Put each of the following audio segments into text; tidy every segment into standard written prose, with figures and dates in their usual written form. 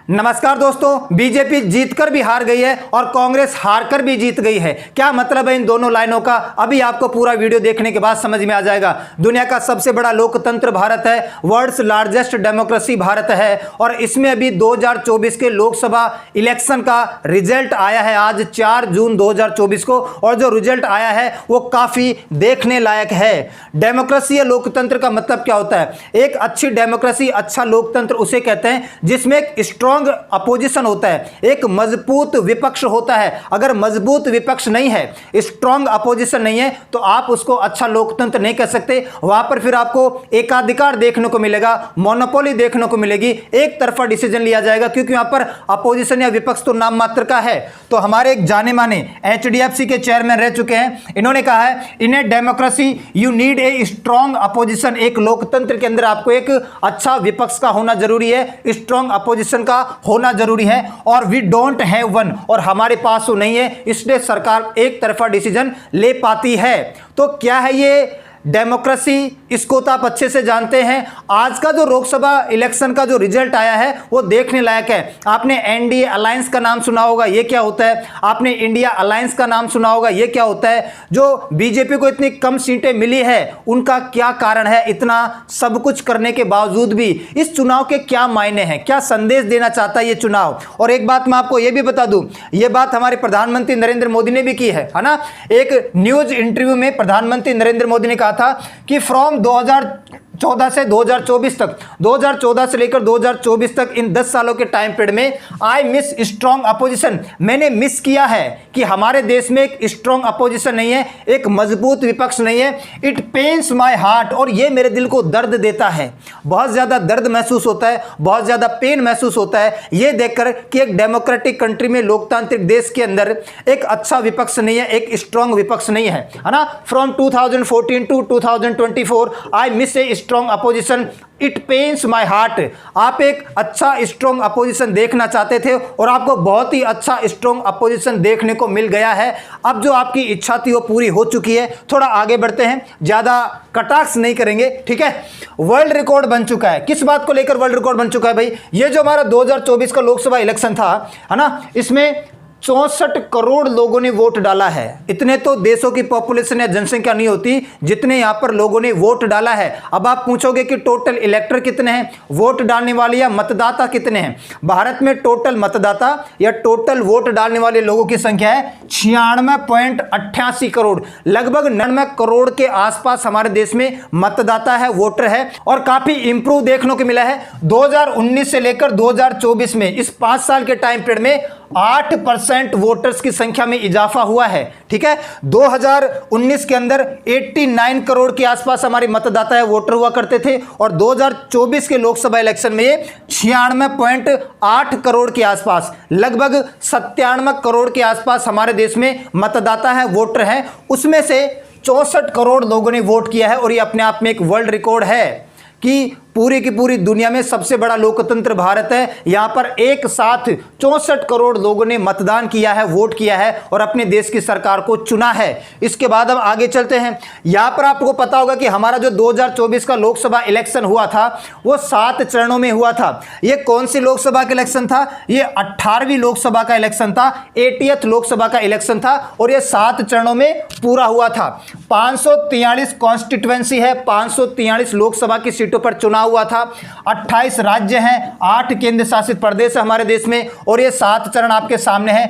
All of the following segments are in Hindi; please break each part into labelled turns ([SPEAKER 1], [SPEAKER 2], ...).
[SPEAKER 1] नमस्कार दोस्तों, बीजेपी जीतकर भी हार गई है और कांग्रेस हारकर भी जीत गई है। क्या मतलब है इन दोनों लाइनों का, अभी आपको पूरा वीडियो देखने के बाद समझ में आ जाएगा। दुनिया का सबसे बड़ा लोकतंत्र भारत है, वर्ल्ड्स लार्जेस्ट डेमोक्रेसी भारत है और इसमें अभी 2024 के लोकसभा इलेक्शन का रिजल्ट आया है आज 4 जून 2024 को, और जो रिजल्ट आया है वो काफी देखने लायक है। डेमोक्रेसी या लोकतंत्र का मतलब क्या होता है? एक अच्छी डेमोक्रेसी, अच्छा लोकतंत्र उसे कहते हैं जिसमें एक स्ट्रॉन्ग अपोजिशन होता है, एक मजबूत विपक्ष होता है। अगर मजबूत विपक्ष नहीं है, स्ट्रॉन्ग अपोजिशन नहीं है, तो आप उसको अच्छा लोकतंत्र नहीं कह सकते। वहां पर फिर आपको एकाधिकार देखने को मिलेगा, मोनोपोली देखने को मिलेगी, एक तरफा डिसीजन लिया जाएगा, क्योंकि वहां पर अपोजिशन या विपक्ष तो नाम मात्र का है। तो हमारे एक जाने माने HDFC के चेयरमैन रह चुके हैं, इन्होंने कहा है in a democracy you need a strong opposition. एक लोकतंत्र के अंदर आपको एक अच्छा विपक्ष का होना जरूरी है, स्ट्रॉन्ग अपोजिशन का होना जरूरी है, और वी डोंट हैव वन, और हमारे पास वो नहीं है, इसलिए सरकार एक तरफा डिसीजन ले पाती है। तो क्या है ये डेमोक्रेसी, इसको तो आप अच्छे से जानते हैं। आज का जो लोकसभा इलेक्शन का जो रिजल्ट आया है वो देखने लायक है। आपने NDA अलायंस का नाम सुना होगा, ये क्या होता है? आपने इंडिया अलायंस का नाम सुना होगा, ये क्या होता है? जो बीजेपी को इतनी कम सीटें मिली है उनका क्या कारण है? इतना सब कुछ करने के बावजूद भी इस चुनाव के क्या मायने हैं, क्या संदेश देना चाहता है ये चुनाव? और एक बात मैं आपको ये भी बता दूं, ये बात हमारे प्रधानमंत्री नरेंद्र मोदी ने भी की है ना। एक न्यूज इंटरव्यू में प्रधानमंत्री नरेंद्र मोदी ने कहा था कि फ्रॉम 2014 से 2024 तक, 2014 से लेकर 2024 तक, इन 10 सालों के टाइम पीरियड में आई मिस स्ट्रॉन्ग अपोजिशन। मैंने मिस किया है कि हमारे देश में एक स्ट्रॉन्ग अपोजिशन नहीं है, एक मजबूत विपक्ष नहीं है। इट पेन्स माय हार्ट, और ये मेरे दिल को दर्द देता है, बहुत ज्यादा दर्द महसूस होता है, बहुत ज्यादा पेन महसूस होता है ये देखकर कि एक डेमोक्रेटिक कंट्री में, लोकतांत्रिक देश के अंदर एक अच्छा विपक्ष नहीं है, एक स्ट्रॉन्ग विपक्ष नहीं है ना। From 2014 to 2024 I miss a strong opposition, it pains my heart. आप एक अच्छा स्ट्रॉन्ग अपोजिशन देखना चाहते थे और आपको बहुत ही अच्छा स्ट्रॉन्ग अपोजिशन देखने को मिल गया है। अब जो आपकी इच्छा थी वो पूरी हो चुकी है। थोड़ा आगे बढ़ते हैं, ज्यादा कटाक्ष नहीं करेंगे, ठीक है। वर्ल्ड रिकॉर्ड बन चुका है। किस बात को लेकर वर्ल्ड रिकॉर्ड बन चुका है भाई? ये जो हमारा 2024 का लोकसभा इलेक्शन था, है ना, इसमें 64 करोड़ लोगों ने वोट डाला है। इतने तो देशों की पॉपुलेशन या जनसंख्या नहीं होती जितने यहां पर लोगों ने वोट डाला है। अब आप पूछोगे कि टोटल इलेक्टर कितने हैं, वोट डालने वाले या मतदाता कितने हैं? भारत में टोटल मतदाता या टोटल वोट डालने वाले लोगों की संख्या है 96.88 करोड़। लगभग 99 करोड़ के आसपास हमारे देश में मतदाता है, वोटर है, और काफी इंप्रूव देखने को मिला है 2019 से लेकर 2024 में। इस 5 साल के टाइम पीरियड में 8% वोटर्स की संख्या में इजाफा हुआ है, ठीक है। 2019 के अंदर 89 करोड़ के आसपास हमारे मतदाता है, वोटर हुआ करते थे, और 2024 के लोकसभा इलेक्शन में ये 96.8 करोड़ के आसपास, लगभग 97 करोड़ के आसपास हमारे देश में मतदाता है, वोटर है। उसमें से 64 करोड़ लोगों ने वोट किया है, और ये अपने आप में एक वर्ल्ड रिकॉर्ड है कि पूरी की पूरी दुनिया में सबसे बड़ा लोकतंत्र भारत है। यहां पर एक साथ 64 करोड़ लोगों ने मतदान किया है, वोट किया है और अपने देश की सरकार को चुना है। इसके बाद अब आगे चलते हैं। यहां पर आपको पता होगा कि हमारा जो 2024 का लोकसभा इलेक्शन हुआ था वो 7 चरणों में हुआ था। ये कौन सी लोकसभा का इलेक्शन था? ये 18वीं लोकसभा का इलेक्शन था, 80th लोकसभा का इलेक्शन था, और ये 7 चरणों में पूरा हुआ था। 543 कॉन्स्टिट्यूएंसी है, 543 लोकसभा की सीटों पर चुनाव हुआ था। 28 राज्य हैं, 8 केंद्र शासित प्रदेश है हमारे देश में, और ये 7 चरण आपके सामने है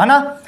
[SPEAKER 1] ना।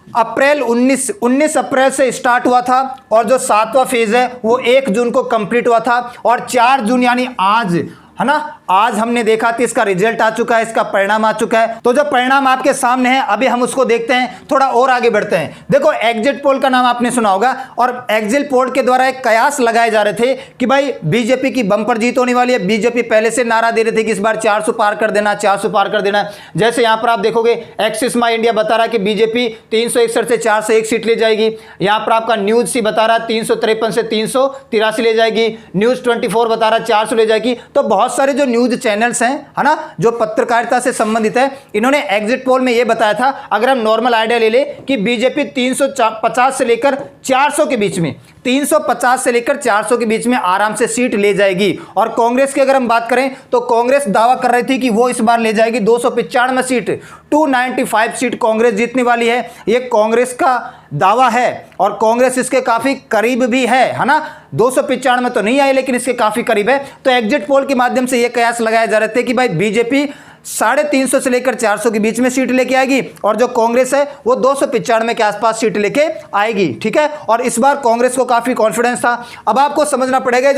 [SPEAKER 1] अप्रैल 19 अप्रैल से स्टार्ट हुआ था, और जो 7वां फेज है वो 1 जून को कंप्लीट हुआ था, और 4 जून यानी आज, है ना, आज हमने देखा कि इसका रिजल्ट आ चुका है, इसका परिणाम आ चुका है। तो जो परिणाम आपके सामने है अभी हम उसको देखते हैं, थोड़ा और आगे बढ़ते हैं। देखो, एग्जिट पोल का नाम आपने सुना होगा, और एग्जिट पोल के द्वारा एक कयास लगाए जा रहे थे कि भाई बीजेपी की बंपर जीत होने वाली है। बीजेपी पहले से नारा दे रहे थे कि इस बार 400 पार कर देना, 400 पार कर देना। जैसे यहां पर आप देखोगे एक्सिस माई इंडिया बता रहा है कि बीजेपी 361 से 401 सीट ले जाएगी। यहां पर आपका न्यूज सी बता रहा है 353 से 383 ले जाएगी। न्यूज 24 बता रहा है 400 ले जाएगी। तो बहुत सारे जो न्यूज चैनल्स हैं, है ना, जो पत्रकारिता से संबंधित है, इन्होंने एग्जिट पोल में यह बताया था, अगर हम नॉर्मल आइडिया ले ले कि बीजेपी 350 से लेकर 400 के बीच में, 350 से लेकर 400 के बीच में आराम से सीट ले जाएगी। और कांग्रेस की अगर हम बात करें तो कांग्रेस दावा कर रही थी कि वो इस बार ले जाएगी 295 सीट, 295 सीट कांग्रेस जीतने वाली है। ये कांग्रेस का दावा है और कांग्रेस इसके काफी करीब भी है ना, 295 में तो नहीं आई लेकिन इसके काफी करीब है। तो एग्जिट पोल के माध्यम से यह कयास लगाया जा रहे थे कि भाई बीजेपी 350 से लेकर 400 के बीच में सीट लेके आएगी और जो कांग्रेस है वो 295 के आसपास सीट लेके आएगी, ठीक है। और इस बार कांग्रेस को काफी कॉन्फिडेंस था। अब आपको समझना पड़ेगा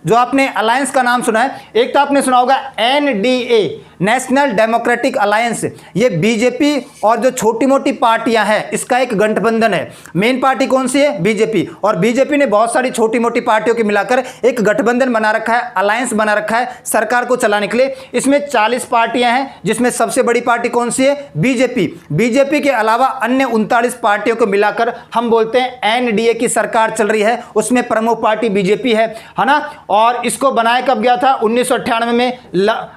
[SPEAKER 1] जो आपने अलायंस का नाम सुना है, एक तो आपने सुना होगा एनडीए, नेशनल डेमोक्रेटिक अलायंस, ये बीजेपी और जो छोटी मोटी पार्टियां हैं इसका एक गठबंधन है। मेन पार्टी कौन सी है? बीजेपी, और बीजेपी ने बहुत सारी छोटी मोटी पार्टियों के मिलाकर एक गठबंधन बना रखा है, अलायंस बना रखा है सरकार को चलाने के लिए। इसमें 40 पार्टियां हैं जिसमें सबसे बड़ी पार्टी कौन सी है? बीजेपी। बीजेपी के अलावा अन्य 39 पार्टियों को मिलाकर हम बोलते हैं एनडीए की सरकार चल रही है, उसमें प्रमुख पार्टी बीजेपी है ना। और इसको बनाया कब गया था? 1998 में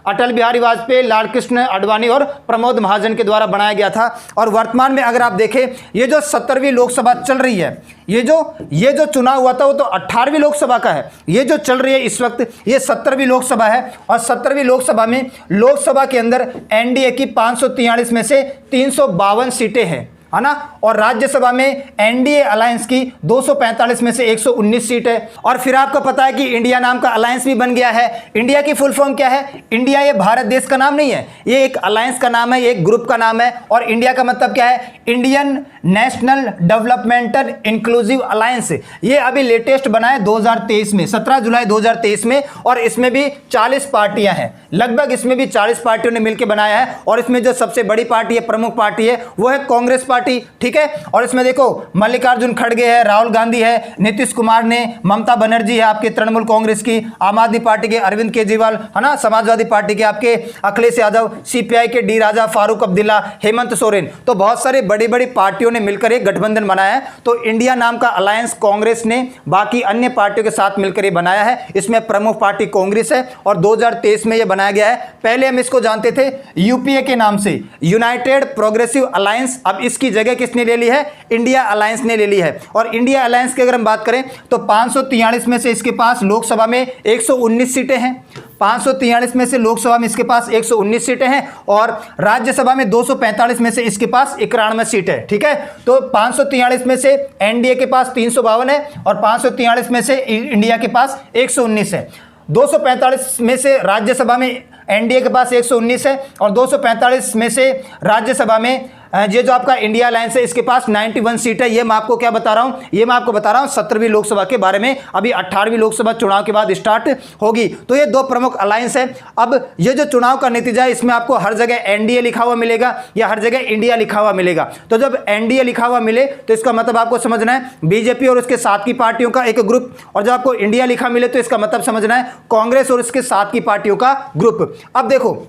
[SPEAKER 1] अटल बिहारी वाजपेयी, लालकृष्ण आडवाणी और प्रमोद महाजन के द्वारा बनाया गया था। और वर्तमान में अगर आप देखें, ये जो 17वीं लोकसभा चल रही है, ये जो चुनाव हुआ था वो तो 18वीं लोकसभा का है, ये जो चल रही है इस वक्त ये 17वीं लोकसभा है। और 17वीं लोकसभा में लोकसभा के अंदर एनडीए की 543 में से 352 सीटें हैं, है ना। और राज्यसभा में एनडीए अलायंस की 245 में से 119 सीट है। और फिर आपको पता है कि इंडिया नाम का अलायंस भी बन गया है। इंडिया की फुल फॉर्म क्या है? इंडिया ये भारत देश का नाम नहीं है, ये एक अलायंस का नाम है, ये एक ग्रुप का नाम है। और इंडिया का मतलब क्या है? Indian national developmental inclusive alliance. ये अभी लेटेस्ट बना है 2023 में, 17 जुलाई 2023 में। और इसमें भी 40 पार्टियां हैं, लगभग इसमें भी 40 पार्टियों ने मिलकर बनाया है। और इसमें जो सबसे बड़ी पार्टी है, प्रमुख पार्टी है, वो है कांग्रेस पार्टी, ठीक है। और इसमें देखो मल्लिकार्जुन खड़गे है, राहुल गांधी है, नीतीश कुमार ने, ममता बनर्जी है आपके तृणमूल कांग्रेस की, आम आदमी पार्टी के अरविंद केजरीवाल, है ना, समाजवादी पार्टी के आपके अखिलेश यादव, सीपीआई के डी राजा, फारूक अब्दुल्ला, हेमंत सोरेन। तो बहुत सारी बड़ी बड़ी पार्टियों ने मिलकर एक गठबंधन बनाया है। तो इंडिया नाम का अलायंस कांग्रेस ने बाकी अन्य पार्टियों के साथ मिलकर ये बनाया है। इसमें प्रमुख पार्टी कांग्रेस है और 2023 में यह बनाया गया है। पहले हम इसको जानते थे यूपीए के नाम से, यूनाइटेड प्रोग्रेसिव अलायंस। अब इसकी जगह किसने ले ली है? इंडिया अलायंस ने ले ली है। और इंडिया अलायंस की अगर हम बात करें तो 543 में से इसके पास लोकसभा में 119 सीटें हैं, 543 में से लोकसभा में इसके पास 119 सीटें हैं और राज्यसभा में 245 में से इसके पास 91 सीट है, ठीक है। तो 543 में से एनडीए के पास 352 है और 543 में से इंडिया के पास 119 है। 245 में से राज्यसभा में एनडीए के पास 119 है और 245 में से राज्यसभा में ये जो आपका इंडिया अलायंस है इसके पास 91 सीट है। ये मैं आपको क्या बता रहा हूं? ये मैं आपको बता रहा हूं 17वीं लोकसभा के बारे में। अभी 18वीं लोकसभा चुनाव के बाद स्टार्ट होगी। तो ये दो प्रमुख अलायंस है। अब ये जो चुनाव का नतीजा है इसमें आपको हर जगह एनडीए लिखा हुआ मिलेगा या हर जगह इंडिया लिखा हुआ मिलेगा। तो जब एनडीए लिखा हुआ मिले तो इसका मतलब आपको समझना है बीजेपी और उसके साथ की पार्टियों का एक ग्रुप, और जब आपको इंडिया लिखा मिले तो इसका मतलब समझना है कांग्रेस और उसके साथ की पार्टियों का ग्रुप। अब देखो,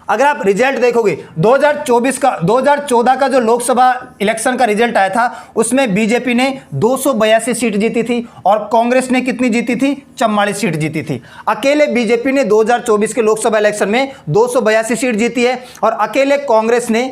[SPEAKER 1] अगर आप रिजल्ट देखोगे 2014 का जो लोकसभा इलेक्शन का रिजल्ट आया था उसमें बीजेपी ने 282 सीट जीती थी और कांग्रेस ने कितनी जीती थी? 44 सीट जीती थी। अकेले बीजेपी ने 2024 के लोकसभा इलेक्शन में 282 सीट जीती है और अकेले कांग्रेस ने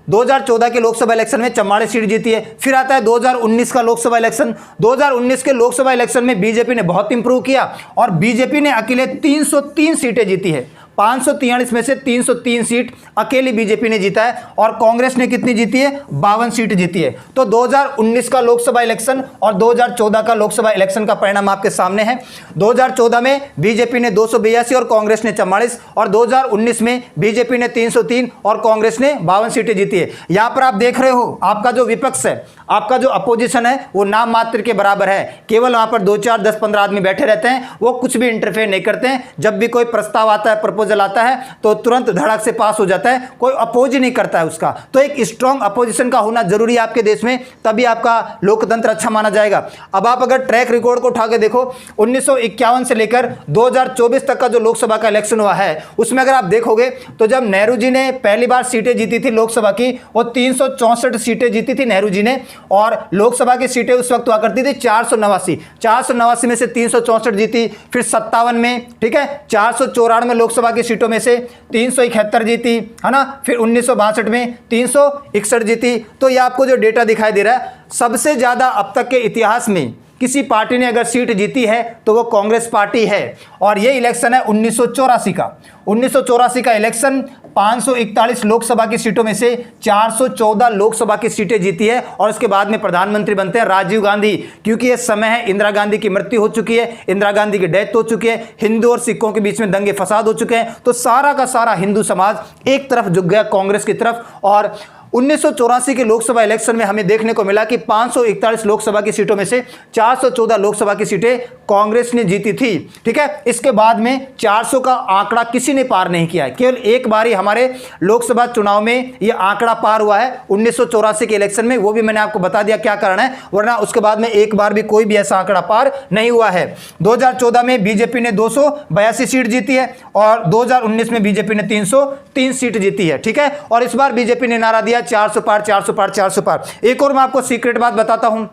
[SPEAKER 1] 2014 के लोकसभा इलेक्शन में 44 सीट जीती है। फिर आता है 2019 का लोकसभा इलेक्शन। 2019 के लोकसभा इलेक्शन में बीजेपी ने बहुत इंप्रूव किया और बीजेपी ने अकेले 303 सीटें जीती है। 543 में से 303 सीट अकेली बीजेपी ने जीता है और कांग्रेस ने कितनी जीती है? 52 सीट जीती है। तो 2019 का लोकसभा इलेक्शन और 2014 का लोकसभा इलेक्शन का परिणाम आपके सामने है। 2014 में बीजेपी ने 282 और कांग्रेस ने 44 और 2019 में बीजेपी ने 303 और कांग्रेस ने 52 सीटें जीती है। यहां पर आप देख रहे हो आपका जो विपक्ष है, आपका जो अपोजिशन है वो नाम मात्र के बराबर है। केवल वहां पर 2, 4, 10, 15 आदमी बैठे रहते हैं, वो कुछ भी इंटरफेयर नहीं करते हैं। जब भी कोई प्रस्ताव आता है, प्रपोजल आता है तो तुरंत धड़क से पास हो जाता है, कोई अपोज ही नहीं करता है उसका। तो एक स्ट्रांग अपोजिशन का होना जरूरी है आपके देश में, तभी आपका लोकतंत्र अच्छा माना जाएगा। अब आप अगर ट्रैक रिकॉर्ड को उठा के देखो, 1951 से लेकर 2024 तक का जो लोकसभा का इलेक्शन हुआ है, उसमें अगर आप देखोगे तो जब नेहरू जी ने पहली बार सीटें जीती थी लोकसभा की, वो 364 सीटें जीती थी नेहरू जी ने, और लोकसभा की सीटें उस वक्त हुआ करती थी 489 में से 364 जीती, फिर 57 में, ठीक है, 494 लोकसभा की सीटों में से 371 जीती, है ना, फिर 1962 में 361 जीती। तो ये आपको जो डेटा दिखाई दे रहा है, सबसे ज्यादा अब तक के इतिहास में किसी पार्टी ने अगर सीट जीती है तो वो कांग्रेस पार्टी है। और ये इलेक्शन है 1984 का इलेक्शन, 541 लोकसभा की सीटों में से 414 लोकसभा की सीटें जीती है, और उसके बाद में प्रधानमंत्री बनते हैं राजीव गांधी, क्योंकि ये समय है इंदिरा गांधी की मृत्यु हो चुकी है, इंदिरा गांधी की डेथ हो चुकी है, हिंदू और सिखों के बीच में दंगे फसाद हो चुके हैं, तो सारा का सारा हिंदू समाज एक तरफ झुक गया कांग्रेस की तरफ। और 1984 के लोकसभा इलेक्शन में हमें देखने को मिला कि 541 लोकसभा की सीटों में से 414 लोकसभा की सीटें कांग्रेस ने जीती थी, ठीक है। इसके बाद में 400 का आंकड़ा किसी ने पार नहीं किया है, केवल एक बार ही हमारे लोकसभा चुनाव में यह आंकड़ा पार हुआ है 1984 के इलेक्शन में, वो भी मैंने आपको बता दिया क्या कारण है, वरना उसके बाद में एक बार भी कोई भी ऐसा आंकड़ा पार नहीं हुआ है। 2014 में बीजेपी ने 282 सीट जीती है, और 2019 में बीजेपी ने 303 सीट जीती है, ठीक है। और इस बार बीजेपी ने नारा दिया 400 पार, 400 पार, 400 पार। एक और मैं आपको सीक्रेट बात बताता हूं,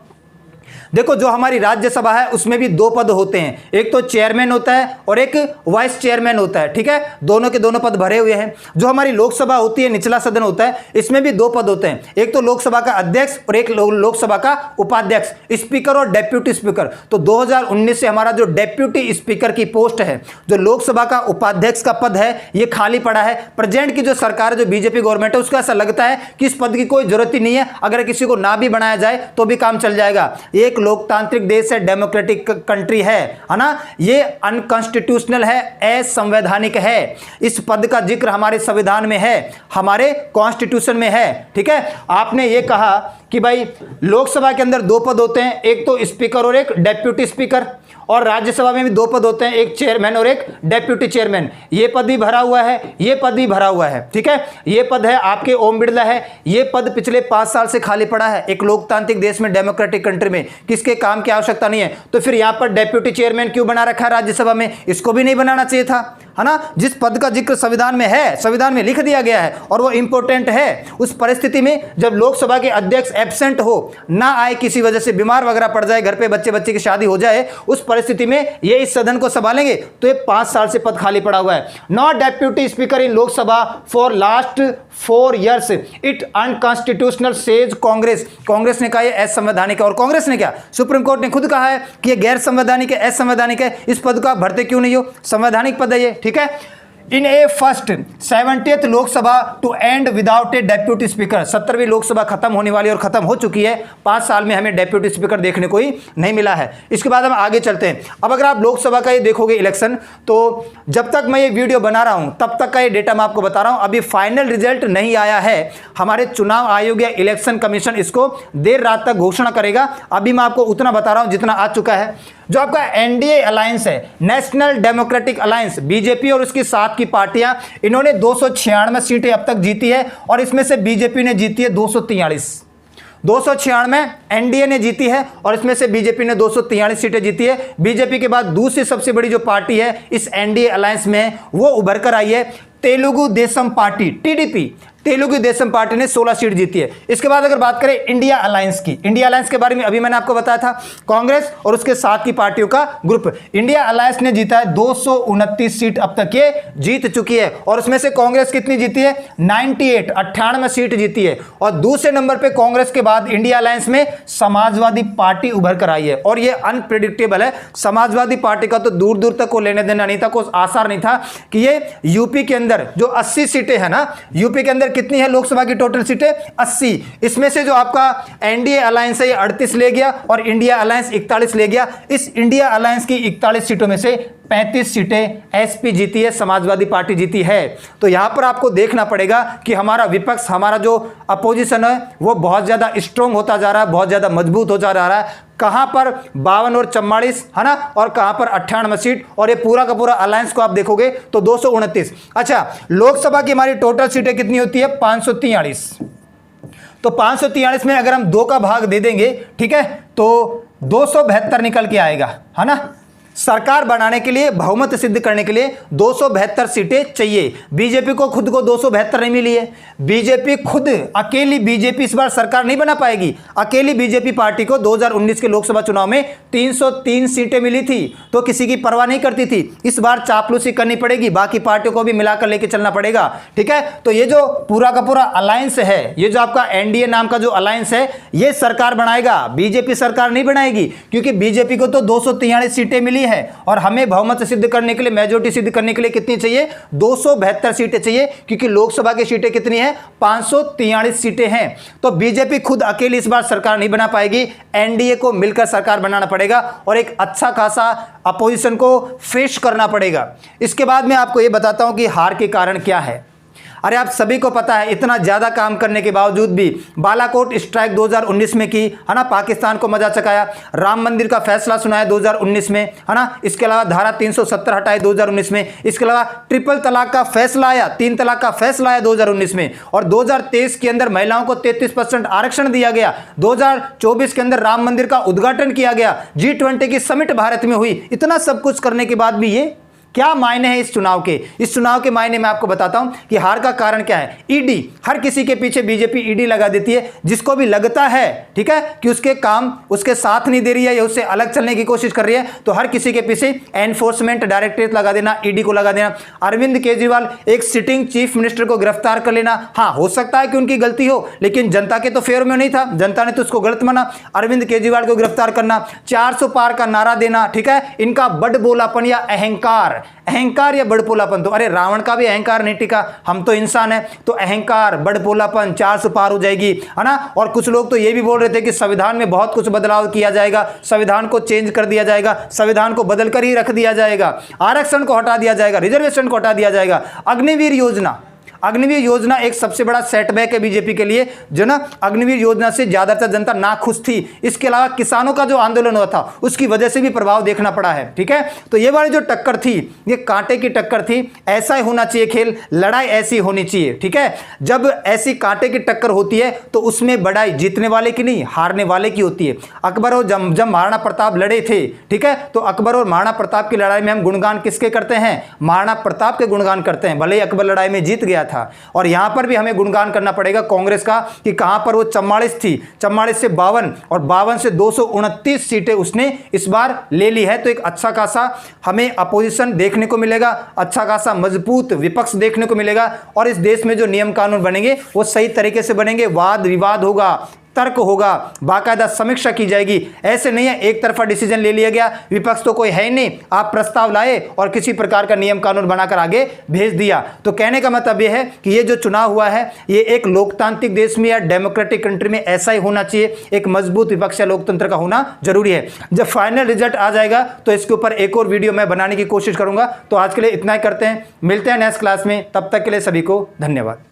[SPEAKER 1] देखो जो हमारी राज्यसभा है उसमें भी दो पद होते हैं, एक तो चेयरमैन होता है और एक वाइस चेयरमैन होता है, ठीक है, दोनों के दोनों पद भरे हुए हैं। जो हमारी लोकसभा होती है, निचला सदन होता है, इसमें भी दो पद होते हैं, एक तो लोकसभा का अध्यक्ष और एक लोकसभा का उपाध्यक्ष, स्पीकर और डेप्यूटी स्पीकर। तो 2019 से हमारा जो डेप्यूटी स्पीकर की पोस्ट है, जो लोकसभा का उपाध्यक्ष का पद है, ये खाली पड़ा है। प्रेजेंट की जो सरकार है, जो बीजेपी गवर्नमेंट है, उसको ऐसा लगता है कि इस पद की कोई जरूरत ही नहीं है, अगर किसी को ना भी बनाया जाए तो भी काम चल जाएगा। एक लोकतांत्रिक देश है, डेमोक्रेटिक कंट्री है ना, ये अनकॉन्स्टिट्यूशनल है, असंवैधानिक है। इस पद का जिक्र हमारे संविधान में है, हमारे कॉन्स्टिट्यूशन में है, ठीक है। आपने ये कहा कि भाई लोकसभा के अंदर दो पद होते हैं, एक तो स्पीकर और एक डेप्यूटी स्पीकर, और राज्यसभा में भी दो पद होते हैं, एक चेयरमैन और एक डेप्यूटी चेयरमैन। ये पद भी भरा हुआ है, ये पद भी भरा हुआ है, ठीक है। ये पद है आपके ओम बिरला है, ये पद पिछले 5 साल से खाली पड़ा है। एक लोकतांत्रिक देश में, डेमोक्रेटिक कंट्री में किसके काम की आवश्यकता नहीं है, तो फिर यहां पर डेप्यूटी चेयरमैन क्यों बना रखा है राज्यसभा में? इसको भी नहीं बनाना चाहिए था, है ना। जिस पद का जिक्र संविधान में है, संविधान में लिख दिया गया है और वो इंपॉर्टेंट है, उस परिस्थिति में जब लोकसभा के अध्यक्ष एब्सेंट हो, ना आए, किसी वजह से बीमार वगैरह पड़ जाए, घर पे बच्चे की शादी हो जाए, उस परिस्थिति में ये इस सदन को संभालेंगे? तो ये 5 साल से पद खाली पड़ा हुआ है। Not deputy speaker in Lok Sabha for last 4 years, it unconstitutional says Congress. Congress ने कहा ये असंवैधानिक है, और कांग्रेस ने क्या, सुप्रीम कोर्ट ने खुद कहा है कि ये गैर संवैधानिक है, असंवैधानिक है, इस पद को आप भरते क्यों नहीं हो, संवैधानिक पद है ये, ठीक है। In a first 70th Lok Sabha to end without a deputy speaker, 17वीं लोकसभा खत्म होने वाली और खत्म हो चुकी है, 5 साल में हमें डेप्यूटी स्पीकर देखने को ही नहीं मिला है। इसके बाद हम आगे चलते हैं। अब अगर आप लोकसभा का ये देखोगे इलेक्शन, तो जब तक मैं ये वीडियो बना रहा हूं तब तक का ये डेटा मैं आपको बता रहा हूं, अभी फाइनल रिजल्ट नहीं आया है। हमारे चुनाव आयोग या इलेक्शन कमीशन इसको देर रात तक घोषणा करेगा। अभी मैं आपको उतना बता रहा हूं जितना आ चुका है। जो आपका एनडीए अलायंस है, नेशनल डेमोक्रेटिक अलायंस, बीजेपी और उसकी साथ की पार्टियां, इन्होंने 296 सीटें अब तक जीती है, और इसमें से बीजेपी ने जीती है 243। 296 एनडीए ने जीती है, और इसमें से बीजेपी ने 243 सीटें जीती है। बीजेपी के बाद दूसरी सबसे बड़ी जो पार्टी है इस एनडीए अलायंस में, वो उभर कर आई है Telugu Desam party, TDP. Telugu Desam party ने 16 सीट जीती है। इसके बाद अगर बात करें इंडिया अलायंस की, इंडिया अलायंस के बारे में अभी मैंने आपको बताया था, कांग्रेस और उसके साथ की पार्टियों का ग्रुप। इंडिया अलायंस ने जीता है 229 सीट अब तक ये जीत चुकी है, और उसमें से कांग्रेस कितनी जीती है? 98 सीट जीती है। और दूसरे नंबर पर कांग्रेस के बाद इंडिया अलायंस में समाजवादी पार्टी उभर कर आई है, और ये अनप्रेडिक्टेबल है। समाजवादी पार्टी का तो दूर दूर तक को लेने देना नहीं था, कोई आसार नहीं था कि ये यूपी के अंदर जो 80 सीटें है ना, यूपी के अंदर कितनी है लोकसभा की टोटल सीटें? 80। इसमें से जो आपका एनडीए अलायंस है ये 38 ले गया, और इंडिया अलायंस 41 ले गया। इस इंडिया अलायंस की 41 सीटों में से 35 सीटें एसपी जीती है, समाजवादी पार्टी जीती है। तो यहां पर आपको देखना पड़ेगा कि हमारा विपक्ष, हमारा जो अपोजिशन है वो बहुत ज्यादा स्ट्रांग होता जा रहा है, बहुत ज्यादा मजबूत होता जा रहा है। कहां पर 52 और 44 है ना, और कहां पर 98 सीट, और ये पूरा का पूरा अलायंस को आप देखोगे तो 229। अच्छा, लोकसभा की हमारी टोटल सीटें कितनी होती है? 543। तो 543 में अगर हम 2 का भाग दे देंगे, ठीक है, तो 272 निकल के आएगा, है ना। सरकार बनाने के लिए, बहुमत सिद्ध करने के लिए 272 सीटें चाहिए। बीजेपी को खुद को 272 नहीं मिली है। बीजेपी खुद अकेली बीजेपी इस बार सरकार नहीं बना पाएगी। अकेली बीजेपी पार्टी को 2019 के लोकसभा चुनाव में 303 सीटें मिली थी, तो किसी की परवाह नहीं करती थी। इस बार चापलूसी करनी पड़ेगी, बाकी पार्टियों को भी मिलाकर लेके चलना पड़ेगा, ठीक है। तो ये जो पूरा का पूरा अलायंस है, ये जो आपका एनडीए नाम का जो अलायंस है, ये सरकार बनाएगा, बीजेपी सरकार नहीं बनाएगी, क्योंकि बीजेपी को तो 243 सीटें मिली है और हमें बहुमत सिद्ध करने के लिए, मेजॉरिटी सिद्ध करने के लिए कितनी चाहिए? 272 सीटें चाहिए, क्योंकि लोकसभा की सीटें कितनी है? 543 सीटें हैं। तो बीजेपी खुद अकेली इस बार सरकार नहीं बना पाएगी, एनडीए को मिलकर सरकार बनाना पड़ेगा और एक अच्छा खासा अपोजिशन को फेस करना पड़ेगा। इसके बाद मैं आपको यह बताता हूं कि हार के कारण क्या है। अरे आप सभी को पता है, इतना ज्यादा काम करने के बावजूद भी बालाकोट स्ट्राइक 2019 में की, है ना, पाकिस्तान को मजा चकाया। राम मंदिर का फैसला सुनाया 2019 में, है ना। इसके अलावा धारा 370 हटाई 2019 में। इसके अलावा ट्रिपल तलाक का फैसला आया, 3 तलाक का फैसला आया 2019 में। और 2023 के अंदर महिलाओं को 33% आरक्षण दिया गया। 2024 के अंदर राम मंदिर का उद्घाटन किया गया। G20 की समिट भारत में हुई। इतना सब कुछ करने के बाद भी ये क्या मायने हैं इस चुनाव के? इस चुनाव के मायने मैं आपको बताता हूं कि हार का कारण क्या है। ईडी, हर किसी के पीछे बीजेपी ईडी लगा देती है, जिसको भी लगता है, ठीक है, कि उसके काम उसके साथ नहीं दे रही है या उससे अलग चलने की कोशिश कर रही है, तो हर किसी के पीछे एनफोर्समेंट डायरेक्टरेट लगा देना, ईडी को लगा देना। अरविंद केजरीवाल, एक सिटिंग चीफ मिनिस्टर को गिरफ्तार कर लेना। हाँ, हो सकता है कि उनकी गलती हो, लेकिन जनता के तो फेवर में नहीं था, जनता ने तो उसको गलत माना। अरविंद केजरीवाल को गिरफ्तार करना, 400 पार का नारा देना, ठीक है, इनका बड़ बोलापन या अहंकार, अहंकार या बड़पोलापन, तो अरे रावण का भी अहंकार नहीं टिका, हम तो इंसान है, तो अहंकार, बड़पोलापन, 400 पार हो जाएगी, है ना। और कुछ लोग तो ये भी बोल रहे थे कि संविधान में बहुत कुछ बदलाव किया जाएगा, संविधान को चेंज कर दिया जाएगा, संविधान को बदल कर ही रख दिया जाएगा, आरक्षण को हटा दिया जाएगा, रिजर्वेशन को हटा दिया जाएगा। अग्निवीर योजना, अग्निवीर योजना एक सबसे बड़ा सेटबैक है बीजेपी के लिए, जो ना अग्निवीर योजना से ज्यादातर जनता नाखुश थी। इसके अलावा किसानों का जो आंदोलन हुआ था उसकी वजह से भी प्रभाव देखना पड़ा है, ठीक है। तो ये वाली जो टक्कर थी, ये कांटे की टक्कर थी। ऐसा ही होना चाहिए खेल, लड़ाई ऐसी होनी चाहिए, ठीक है। जब ऐसी कांटे की टक्कर होती है तो उसमें बड़ाई जीतने वाले की नहीं, हारने वाले की होती है। अकबर और जब महाराणा प्रताप लड़े थे, ठीक है, तो अकबर और महाराणा प्रताप की लड़ाई में हम गुणगान किसके करते हैं? महाराणा प्रताप के गुणगान करते हैं, भले ही अकबर लड़ाई में जीत गया था। और यहां पर भी हमें गुणगान करना पड़ेगा कांग्रेस का कि कहां पर वो 44 थी, 44 से 52 और 52 से 229 सीटें उसने इस बार ले ली है। तो एक अच्छा खासा हमें अपोजिशन देखने को मिलेगा, अच्छा खासा मजबूत विपक्ष देखने को मिलेगा, और इस देश में जो नियम कानून बनेंगे वो सही तरीके से बनेंगे, वाद विवाद होगा, तर्क होगा, बाकायदा समीक्षा की जाएगी। ऐसे नहीं है एक तरफा डिसीजन ले लिया गया, विपक्ष तो कोई है ही नहीं, आप प्रस्ताव लाए और किसी प्रकार का नियम कानून बनाकर आगे भेज दिया। तो कहने का मतलब यह है कि ये जो चुनाव हुआ है ये एक लोकतांत्रिक देश में या डेमोक्रेटिक कंट्री में ऐसा ही होना चाहिए, एक मजबूत विपक्ष या लोकतंत्र का होना जरूरी है। जब फाइनल रिजल्ट आ जाएगा तो इसके ऊपर एक और वीडियो मैं बनाने की कोशिश करूंगा। तो आज के लिए इतना ही करते हैं, मिलते हैं नेक्स्ट क्लास में, तब तक के लिए सभी को धन्यवाद।